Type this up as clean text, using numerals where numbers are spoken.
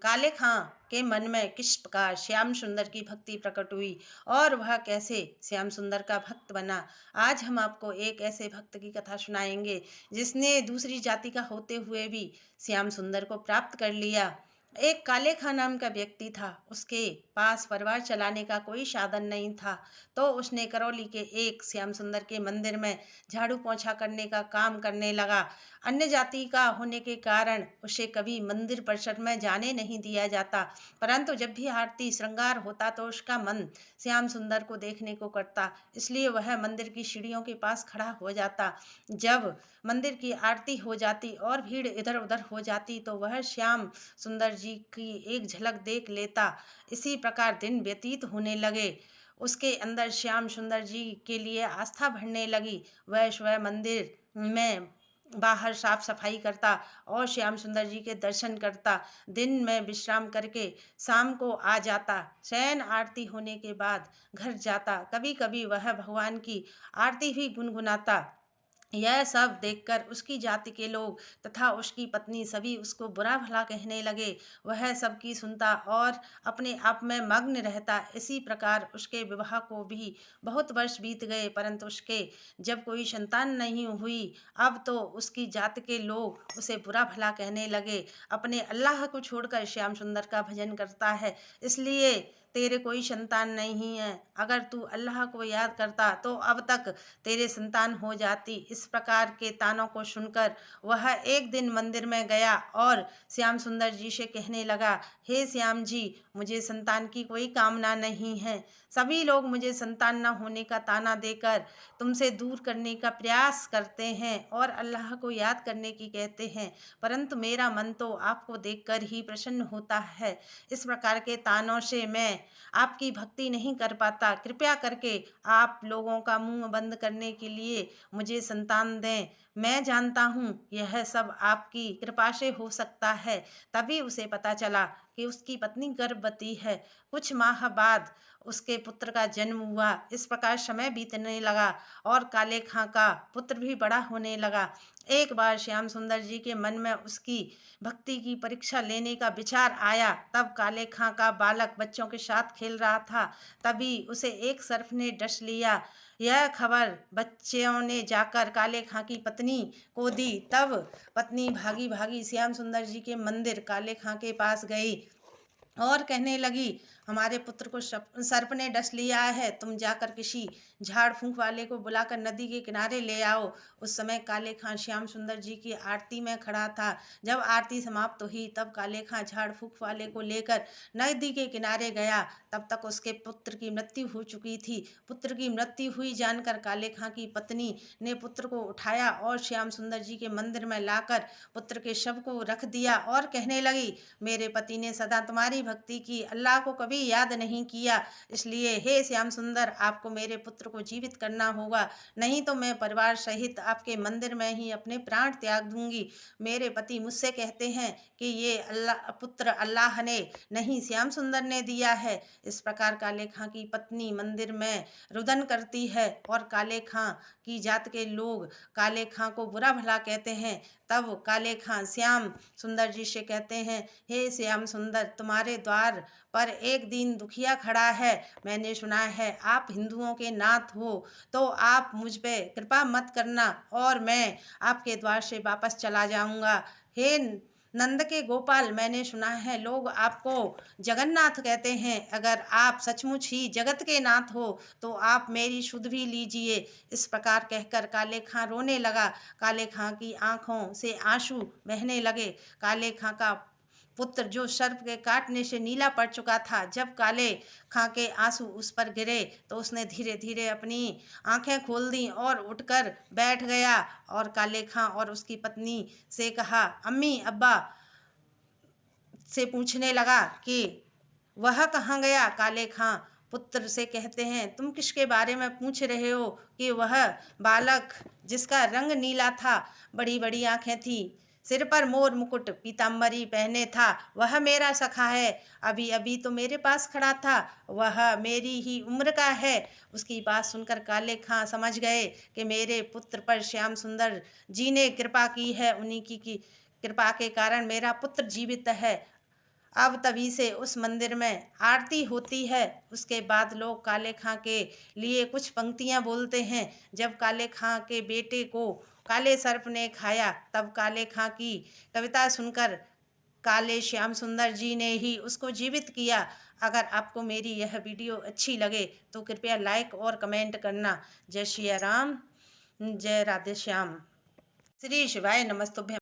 काले खां के मन में किस प्रकार श्याम सुंदर की भक्ति प्रकट हुई और वह कैसे श्याम सुंदर का भक्त बना। आज हम आपको एक ऐसे भक्त की कथा सुनाएंगे जिसने दूसरी जाति का होते हुए भी श्याम सुंदर को प्राप्त कर लिया। एक काले खां नाम का व्यक्ति था। उसके पास परिवार चलाने का कोई साधन नहीं था, तो उसने करौली के एक श्याम सुंदर के मंदिर में झाड़ू पोंछा करने का काम करने लगा। अन्य जाति का होने के कारण उसे कभी मंदिर परिसर में जाने नहीं दिया जाता, परंतु जब भी आरती श्रृंगार होता तो उसका मन श्याम सुंदर को देखने को करता, इसलिए वह मंदिर की सीढ़ियों के पास खड़ा हो जाता। जब मंदिर की आरती हो जाती और भीड़ इधर उधर हो जाती तो वह श्याम सुंदर जी की एक झलक देख लेता। इसी प्रकार दिन व्यतीत होने लगे। उसके अंदर श्याम सुंदर जी के लिए आस्था बढ़ने लगी। वह स्वयं मंदिर में बाहर साफ सफाई करता और श्याम सुंदर जी के दर्शन करता। दिन में विश्राम करके शाम को आ जाता। शयन आरती होने के बाद घर जाता। कभी कभी वह भगवान की आरती भी गुनगुनाता। यह सब देखकर उसकी जाति के लोग तथा उसकी पत्नी सभी उसको बुरा भला कहने लगे। वह सबकी सुनता और अपने आप में मग्न रहता। इसी प्रकार उसके विवाह को भी बहुत वर्ष बीत गए, परंतु उसके जब कोई संतान नहीं हुई, अब तो उसकी जात के लोग उसे बुरा भला कहने लगे। अपने अल्लाह को छोड़कर श्याम सुंदर का भजन करता है, इसलिए तेरे कोई संतान नहीं है। अगर तू अल्लाह को याद करता तो अब तक तेरे संतान हो जाती। इस प्रकार के तानों को सुनकर वह एक दिन मंदिर में गया और श्याम सुंदर जी से कहने लगा, हे श्याम जी, मुझे संतान की कोई कामना नहीं है। सभी लोग मुझे संतान न होने का ताना देकर तुमसे दूर करने का प्रयास करते हैं और अल्लाह को याद करने की कहते हैं, परंतु मेरा मन तो आपको देखकर ही प्रसन्न होता है। इस प्रकार के तानों से मैं आपकी भक्ति नहीं कर पाता। कृपया करके आप लोगों का मुंह बंद करने के लिए मुझे संतान दें। मैं जानता हूँ यह सब आपकी कृपा से हो सकता है। तभी उसे पता चला कि उसकी पत्नी गर्भवती है। कुछ माह बाद उसके पुत्र का जन्म हुआ। इस प्रकार समय बीतने लगा और काले खां का पुत्र भी बड़ा होने लगा। एक बार श्याम सुंदर जी के मन में उसकी भक्ति की परीक्षा लेने का विचार आया। तब काले खां का बालक बच्चों के साथ खेल रहा था, तभी उसे एक सर्प ने डस लिया। यह खबर बच्चों ने जाकर काले खां की पत्नी को दी। तब पत्नी भागी भागी श्याम सुंदर जी के मंदिर काले खां के पास गई और कहने लगी, हमारे पुत्र को सर्प ने डस लिया है, तुम जाकर किसी झाड़ फूंक वाले को बुलाकर नदी के किनारे ले आओ। उस समय काले खां श्याम सुंदर जी की आरती में खड़ा था। जब आरती समाप्त हुई तब काले खां झाड़ फूंक वाले को लेकर नदी के किनारे गया। तब तक उसके पुत्र की मृत्यु हो चुकी थी। पुत्र की मृत्यु हुई जानकर काले खां की पत्नी ने पुत्र को उठाया और श्याम सुंदर जी के मंदिर में लाकर पुत्र के शव को रख दिया और कहने लगी, मेरे पति ने सदा तुम्हारी भक्ति की, अल्लाह को कभी याद नहीं किया, इसलिए हे श्याम सुंदर, आपको मेरे पुत्र को जीवित करना होगा, नहीं तो मैं परिवार सहित आपके मंदिर में ही अपने प्राण त्याग दूंगी। मेरे पति मुझसे कहते हैं कि ये अल्लाह पुत्र अल्लाह ने नहीं श्याम सुंदर ने दिया है। इस प्रकार काले खां की पत्नी मंदिर में रुदन करती है और काले खां की जात के लोग काले खां को बुरा भला कहते हैं। तब काले खां श्याम सुंदर जी से कहते हैं, हे श्याम सुंदर, तुम्हारे द्वार पर एक दीन दुखिया खड़ा है। मैंने सुना है आप हिंदुओं के नाथ हो, तो आप मुझ पे कृपा मत करना और मैं आपके द्वार से वापस चला जाऊंगा। हे नंद के गोपाल, मैंने सुना है लोग आपको जगन्नाथ कहते हैं। अगर आप सचमुच ही जगत के नाथ हो तो आप मेरी सुध भी लीजिए। इस प्रकार कहकर काले खां रोने लगा। काले खां की आंखों से आंसू बहने लगे। काले खां का पुत्र जो सर्प के काटने से नीला पड़ चुका था, जब काले खां के आंसू उस पर गिरे तो उसने धीरे धीरे अपनी आंखें खोल दी और उठकर बैठ गया और काले खां और उसकी पत्नी से कहा, अम्मी अब्बा से पूछने लगा कि वह कहाँ गया। काले खां पुत्र से कहते हैं, तुम किसके बारे में पूछ रहे हो कि वह बालक जिसका रंग नीला था, बड़ी बड़ी आंखें थी, सिर पर मोर मुकुट पीताम्बरी पहने था, वह मेरा सखा है। अभी अभी तो मेरे पास खड़ा था, वह मेरी ही उम्र का है। उसकी बात सुनकर काले खां समझ गए कि मेरे पुत्र पर श्याम सुंदर जी ने कृपा की है, उन्हीं की कृपा के कारण मेरा पुत्र जीवित है। अब तभी से उस मंदिर में आरती होती है। उसके बाद लोग काले खां के लिए कुछ पंक्तियां बोलते हैं। जब काले खां के बेटे को काले सर्प ने खाया, तब काले खां की कविता सुनकर काले श्याम सुंदर जी ने ही उसको जीवित किया। अगर आपको मेरी यह वीडियो अच्छी लगे तो कृपया लाइक और कमेंट करना। जय श्री राम, जय राधे श्याम। श्री शिवाय नमस्तुभ्यं।